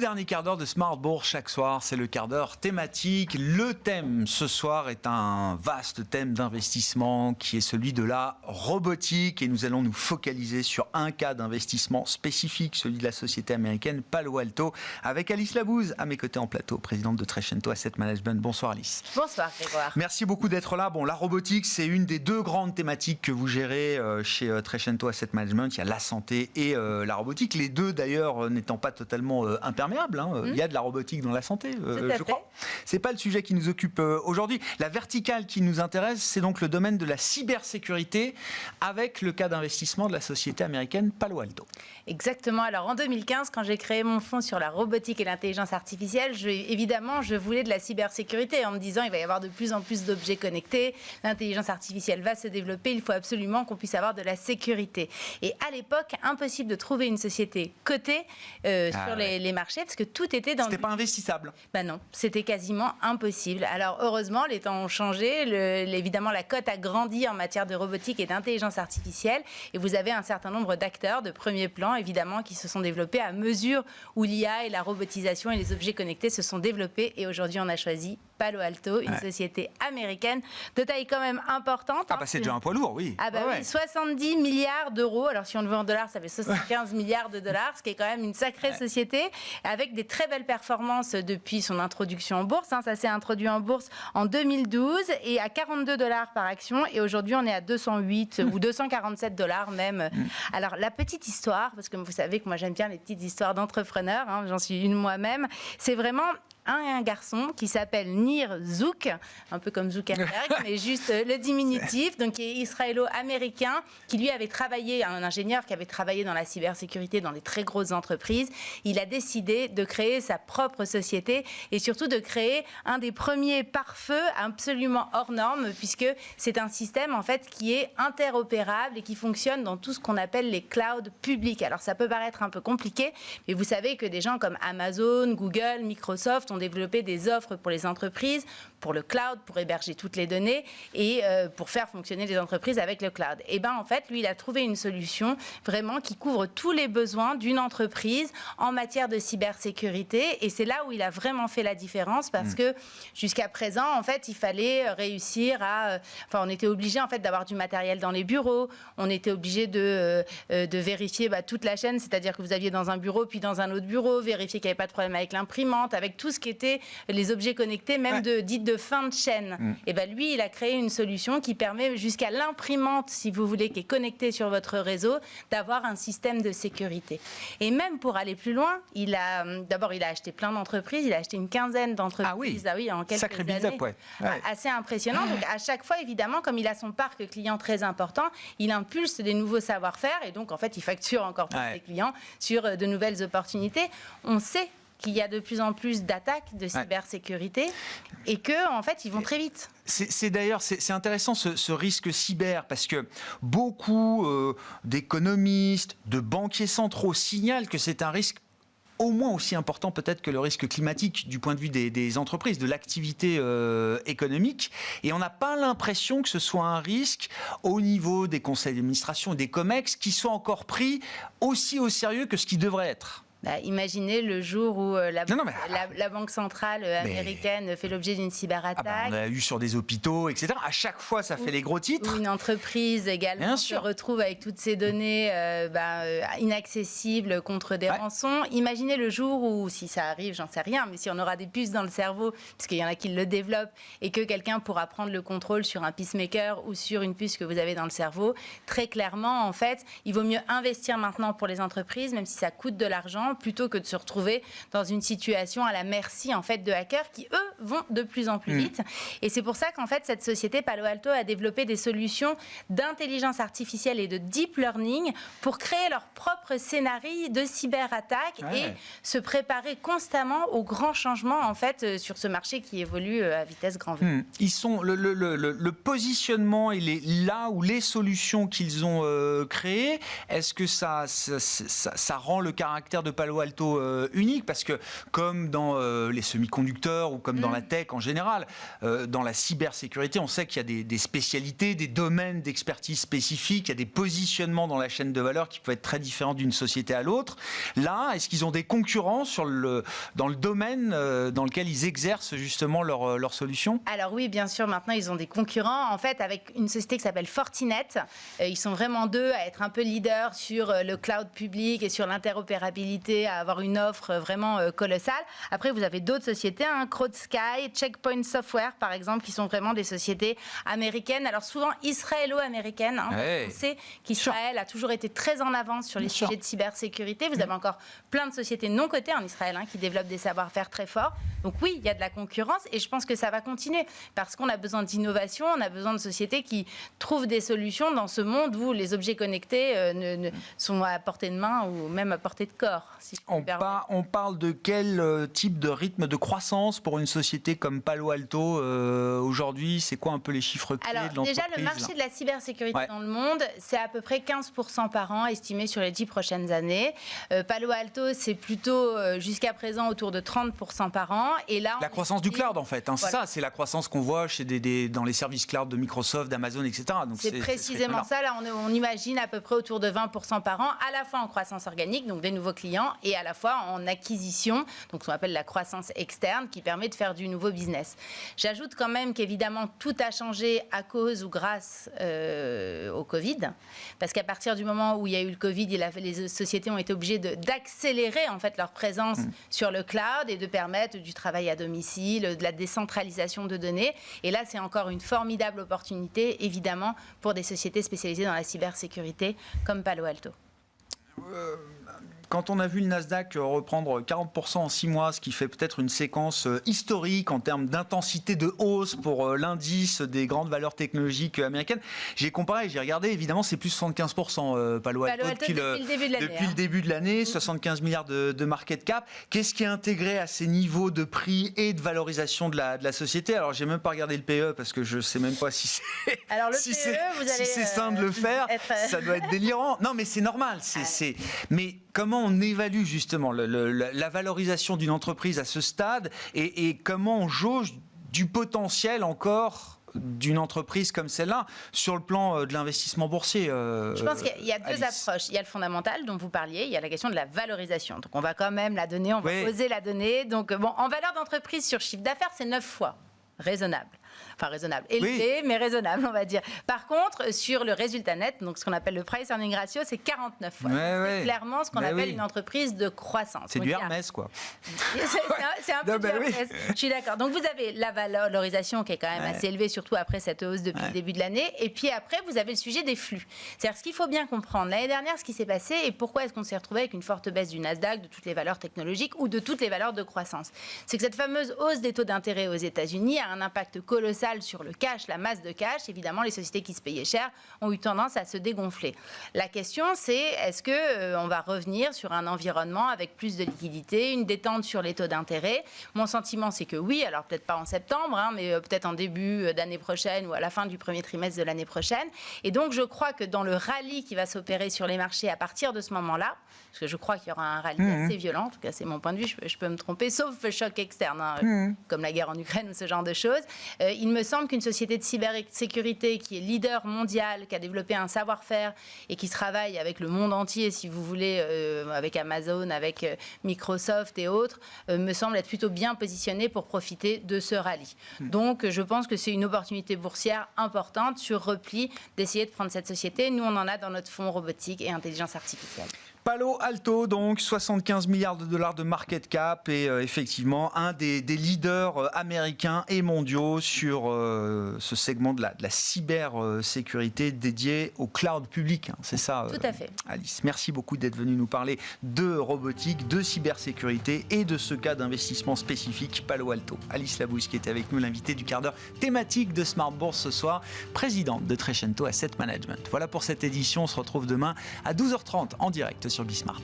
dernier quart d'heure de Smart Bourse chaque soir, c'est le quart d'heure thématique. Le thème ce soir est un vaste thème d'investissement qui est celui de la robotique et nous allons nous focaliser sur un cas d'investissement spécifique, celui de la société américaine Palo Alto, avec Alice Labouze à mes côtés en plateau, présidente de Trecento Asset Management. Bonsoir Alice. Bonsoir Grégoire. Merci beaucoup d'être là. Bon, la robotique, c'est une des deux grandes thématiques que vous gérez chez Trecento Asset Management. Il y a la santé et la robotique. Les deux d'ailleurs n'étant pas totalement imperméable. Il y a de la robotique dans la santé, je crois. C'est pas le sujet qui nous occupe aujourd'hui. La verticale qui nous intéresse, c'est donc le domaine de la cybersécurité avec le cas d'investissement de la société américaine Palo Alto. Exactement. Alors en 2015, quand j'ai créé mon fonds sur la robotique et l'intelligence artificielle, évidemment, je voulais de la cybersécurité en me disant il va y avoir de plus en plus d'objets connectés, l'intelligence artificielle va se développer, il faut absolument qu'on puisse avoir de la sécurité. Et à l'époque, impossible de trouver une société cotée sur les marchés parce que tout était dans... C'était pas investissable. Ben non, c'était quasiment impossible. Alors heureusement, les temps ont changé. Évidemment, la cote a grandi en matière de robotique et d'intelligence artificielle. Et vous avez un certain nombre d'acteurs de premier plan, évidemment, qui se sont développés à mesure où l'IA et la robotisation et les objets connectés se sont développés. Et aujourd'hui, on a choisi Palo Alto, une société américaine de taille quand même importante. Ah bah c'est déjà un poids lourd, oui. Ah bah oui, 70 milliards d'euros. Alors si on le veut en dollars, ça fait 75 milliards de dollars, ce qui est quand même une sacrée société, avec des très belles performances depuis son introduction en bourse. Ça s'est introduit en bourse en 2012 et à 42 $ par action. Et aujourd'hui, on est à 208 ou 247 $ même. Alors la petite histoire, parce que vous savez que moi j'aime bien les petites histoires d'entrepreneurs, j'en suis une moi-même, c'est vraiment un garçon qui s'appelle Nir Zouk, un peu comme Zuckerberg, mais juste le diminutif, donc qui est israélo-américain, qui lui avait travaillé, un ingénieur qui avait travaillé dans la cybersécurité dans des très grosses entreprises. Il a décidé de créer sa propre société et surtout de créer un des premiers pare-feu absolument hors norme, puisque c'est un système en fait qui est interopérable et qui fonctionne dans tout ce qu'on appelle les clouds publics. Alors ça peut paraître un peu compliqué, mais vous savez que des gens comme Amazon, Google, Microsoft ont développé des offres pour les entreprises, pour le cloud, pour héberger toutes les données et pour faire fonctionner les entreprises avec le cloud. Et bien en fait, lui, il a trouvé une solution vraiment qui couvre tous les besoins d'une entreprise en matière de cybersécurité et c'est là où il a vraiment fait la différence parce que jusqu'à présent, en fait, il fallait réussir à... on était obligé en fait d'avoir du matériel dans les bureaux, on était obligé de vérifier toute la chaîne, c'est-à-dire que vous aviez dans un bureau puis dans un autre bureau, vérifier qu'il n'y avait pas de problème avec l'imprimante, avec tout ce qui était les objets connectés, même dites de fin de chaîne. Et ben lui, il a créé une solution qui permet jusqu'à l'imprimante, si vous voulez, qui est connectée sur votre réseau, d'avoir un système de sécurité. Et même pour aller plus loin, d'abord, il a acheté plein d'entreprises, il a acheté une quinzaine d'entreprises en quelques sacré années. build-up, Assez impressionnant. Donc à chaque fois, évidemment, comme il a son parc client très important, il impulse des nouveaux savoir-faire et donc en fait, il facture encore plus ses clients sur de nouvelles opportunités. On sait qu'il y a de plus en plus d'attaques de cybersécurité et que en fait ils vont très vite. C'est intéressant ce risque cyber parce que beaucoup d'économistes, de banquiers centraux signalent que c'est un risque au moins aussi important peut-être que le risque climatique du point de vue des entreprises, de l'activité économique. Et on n'a pas l'impression que ce soit un risque au niveau des conseils d'administration et des COMEX qui soit encore pris aussi au sérieux que ce qui devrait être. Imaginez le jour où la Banque centrale américaine fait l'objet d'une cyberattaque. On a eu sur des hôpitaux, etc. À chaque fois, ça fait les gros titres. Ou une entreprise également se retrouve avec toutes ces données inaccessibles contre des rançons. Imaginez le jour où, si ça arrive, j'en sais rien, mais si on aura des puces dans le cerveau, puisqu'il y en a qui le développent, et que quelqu'un pourra prendre le contrôle sur un pacemaker ou sur une puce que vous avez dans le cerveau, très clairement, en fait, il vaut mieux investir maintenant pour les entreprises, même si ça coûte de l'argent, plutôt que de se retrouver dans une situation à la merci en fait de hackers qui eux vont de plus en plus vite. Et c'est pour ça qu'en fait cette société Palo Alto a développé des solutions d'intelligence artificielle et de deep learning pour créer leur propre scénario de cyberattaque et se préparer constamment aux grands changements en fait sur ce marché qui évolue à vitesse grand V. Ils sont le positionnement et là où les solutions qu'ils ont créées, est-ce que ça rend le caractère de Palo Palo Alto unique, parce que comme dans les semi-conducteurs ou comme dans la tech en général, dans la cybersécurité, on sait qu'il y a des spécialités, des domaines d'expertise spécifiques, il y a des positionnements dans la chaîne de valeur qui peuvent être très différents d'une société à l'autre. Là, est-ce qu'ils ont des concurrents dans le domaine dans lequel ils exercent justement leur solution? Alors oui, bien sûr, maintenant ils ont des concurrents. En fait, avec une société qui s'appelle Fortinet, ils sont vraiment deux à être un peu leaders sur le cloud public et sur l'interopérabilité, à avoir une offre vraiment colossale. Après, vous avez d'autres sociétés, CrowdSky, Checkpoint Software par exemple, qui sont vraiment des sociétés américaines. Alors souvent israélo-américaines. On sait qu'Israël a toujours été très en avance sur les sujets de cybersécurité. Vous avez encore plein de sociétés non cotées en Israël qui développent des savoir-faire très forts. Donc oui, il y a de la concurrence et je pense que ça va continuer parce qu'on a besoin d'innovation, on a besoin de sociétés qui trouvent des solutions dans ce monde où les objets connectés sont à portée de main ou même à portée de corps. Si on parle de quel type de rythme de croissance pour une société comme Palo Alto aujourd'hui? C'est quoi un peu les chiffres clés de l'entreprise? Déjà, le marché de la cybersécurité dans le monde, c'est à peu près 15% par an estimé sur les 10 prochaines années. Palo Alto, c'est plutôt jusqu'à présent autour de 30% par an. Et là, la croissance du cloud, en fait. Voilà. Ça, c'est la croissance qu'on voit dans les services cloud de Microsoft, d'Amazon, etc. Donc c'est précisément ça. Là, on imagine à peu près autour de 20% par an, à la fois en croissance organique, donc des nouveaux clients, et à la fois en acquisition, donc ce qu'on appelle la croissance externe, qui permet de faire du nouveau business. J'ajoute quand même qu'évidemment, tout a changé à cause ou grâce au Covid, parce qu'à partir du moment où il y a eu le Covid, les sociétés ont été obligées d'accélérer en fait leur présence sur le cloud et de permettre du travail à domicile, de la décentralisation de données. Et là, c'est encore une formidable opportunité, évidemment, pour des sociétés spécialisées dans la cybersécurité comme Palo Alto. Quand on a vu le Nasdaq reprendre 40% en 6 mois, ce qui fait peut-être une séquence historique en termes d'intensité de hausse pour l'indice des grandes valeurs technologiques américaines, j'ai comparé, j'ai regardé, évidemment c'est plus 75% Palo Alto depuis le début de l'année, 75 milliards de market cap. Qu'est-ce qui est intégré à ces niveaux de prix et de valorisation de la société? Alors j'ai même pas regardé le PE parce que je sais même pas si c'est c'est sain de le faire, ça doit être délirant. Non mais c'est normal, mais comment on évalue justement la valorisation d'une entreprise à ce stade et comment on jauge du potentiel encore d'une entreprise comme celle-là sur le plan de l'investissement boursier? Je pense qu'il y a deux approches. Il y a le fondamental dont vous parliez, il y a la question de la valorisation. Donc on va quand même la donner, on va oser la donner. Donc en valeur d'entreprise sur chiffre d'affaires, c'est 9 fois. Raisonnable. Enfin, raisonnable. Élevé, mais raisonnable, on va dire. Par contre, sur le résultat net, donc ce qu'on appelle le price earning ratio, c'est 49 fois. C'est clairement ce qu'on appelle une entreprise de croissance. C'est du Hermès, quoi. C'est un peu du Hermès. Je suis d'accord. Donc, vous avez la valorisation qui est quand même assez élevée, surtout après cette hausse depuis le début de l'année. Et puis après, vous avez le sujet des flux. C'est-à-dire, ce qu'il faut bien comprendre, l'année dernière, ce qui s'est passé et pourquoi est-ce qu'on s'est retrouvé avec une forte baisse du Nasdaq, de toutes les valeurs technologiques ou de toutes les valeurs de croissance. C'est que cette fameuse hausse des taux d'intérêt aux États-Unis a un impact colossal sur le cash, la masse de cash. Évidemment, les sociétés qui se payaient cher ont eu tendance à se dégonfler. La question, c'est est-ce qu'on va revenir sur un environnement avec plus de liquidité, une détente sur les taux d'intérêt? Mon sentiment, c'est que oui, alors peut-être pas en septembre, mais peut-être en début d'année prochaine ou à la fin du premier trimestre de l'année prochaine. Et donc, je crois que dans le rallye qui va s'opérer sur les marchés à partir de ce moment-là, parce que je crois qu'il y aura un rallye assez violent, en tout cas c'est mon point de vue, je peux me tromper, sauf le choc externe, comme la guerre en Ukraine ou ce genre de choses. Il me semble qu'une société de cybersécurité qui est leader mondial, qui a développé un savoir-faire et qui travaille avec le monde entier, si vous voulez, avec Amazon, avec Microsoft et autres, me semble être plutôt bien positionnée pour profiter de ce rallye. Donc je pense que c'est une opportunité boursière importante sur repli d'essayer de prendre cette société. Nous, on en a dans notre fonds robotique et intelligence artificielle. Palo Alto, donc 75 milliards de dollars de market cap et effectivement un des leaders américains et mondiaux sur ce segment de la cybersécurité dédié au cloud public. C'est ça, tout à fait. Alice. Merci beaucoup d'être venue nous parler de robotique, de cybersécurité et de ce cas d'investissement spécifique Palo Alto. Alice Labousse qui était avec nous, l'invitée du quart d'heure thématique de Smart Bourse ce soir, présidente de Trecento Asset Management. Voilà pour cette édition, on se retrouve demain à 12h30 en direct sur Bismart.